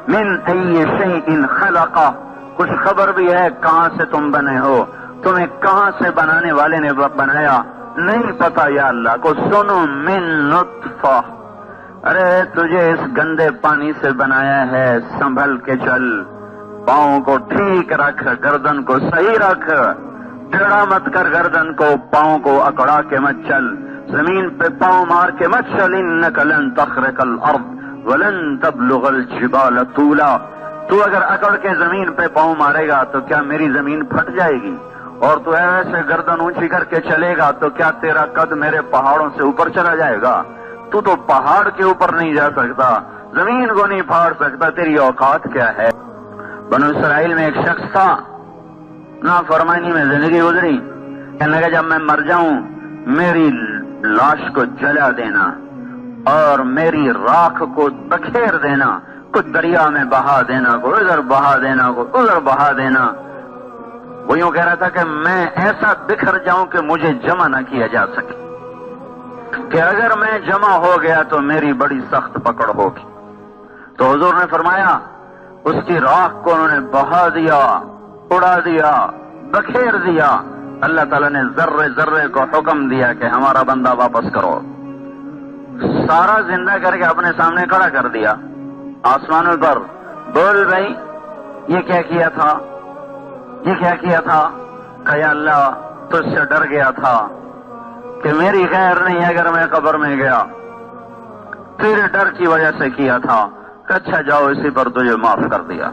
من ای شیء خلقہ، کچھ خبر بھی ہے کہاں سے تم بنے ہو، تمہیں کہاں سے بنانے والے نے بنایا نہیں پتا یا اللہ کو۔ سنو من نطفہ، ارے تجھے اس گندے پانی سے بنایا ہے، سنبھل کے چل، پاؤں کو ٹھیک رکھ، گردن کو صحیح رکھ، ٹیڑھا مت کر گردن کو، پاؤں کو اکڑا کے مت چل، زمین پہ پاؤں مار کے مت چل۔ انک لن تخرق الارض ولن تبلغ الجبال طولا، تو اگر اکڑ کے زمین پہ پاؤں مارے گا تو کیا میری زمین پھٹ جائے گی؟ اور تو ایسے گردن اونچی کر کے چلے گا تو کیا تیرا قد میرے پہاڑوں سے اوپر چلا جائے گا؟ تو پہاڑ کے اوپر نہیں جا سکتا، زمین کو نہیں پھاڑ سکتا، تیری اوقات کیا ہے؟ بنو اسرائیل میں ایک شخص تھا، نافرمانی میں زندگی گزری، کہنے لگا جب میں مر جاؤں میری لاش کو جلا دینا اور میری راکھ کو بکھیر دینا، کچھ دریا میں بہا دینا، کو ادھر بہا دینا، کو ادھر بہا دینا۔ وہ یوں کہہ رہا تھا کہ میں ایسا بکھر جاؤں کہ مجھے جمع نہ کیا جا سکے، کہ اگر میں جمع ہو گیا تو میری بڑی سخت پکڑ ہوگی۔ تو حضور نے فرمایا اس کی راکھ کو انہوں نے بہا دیا، اڑا دیا، بکھیر دیا۔ اللہ تعالیٰ نے ذرے ذرے کو حکم دیا کہ ہمارا بندہ واپس کرو، سارا زندہ کر کے اپنے سامنے کھڑا کر دیا آسمانوں پر۔ بول بھائی یہ کیا کیا تھا، یہ کیا کیا تھا؟ کہ یا اللہ تجھ سے ڈر گیا تھا کہ میری خیر نہیں اگر میں قبر میں گیا، تیرے ڈر کی وجہ سے کیا تھا، کہ اچھا جاؤ اسی پر تجھے معاف کر دیا۔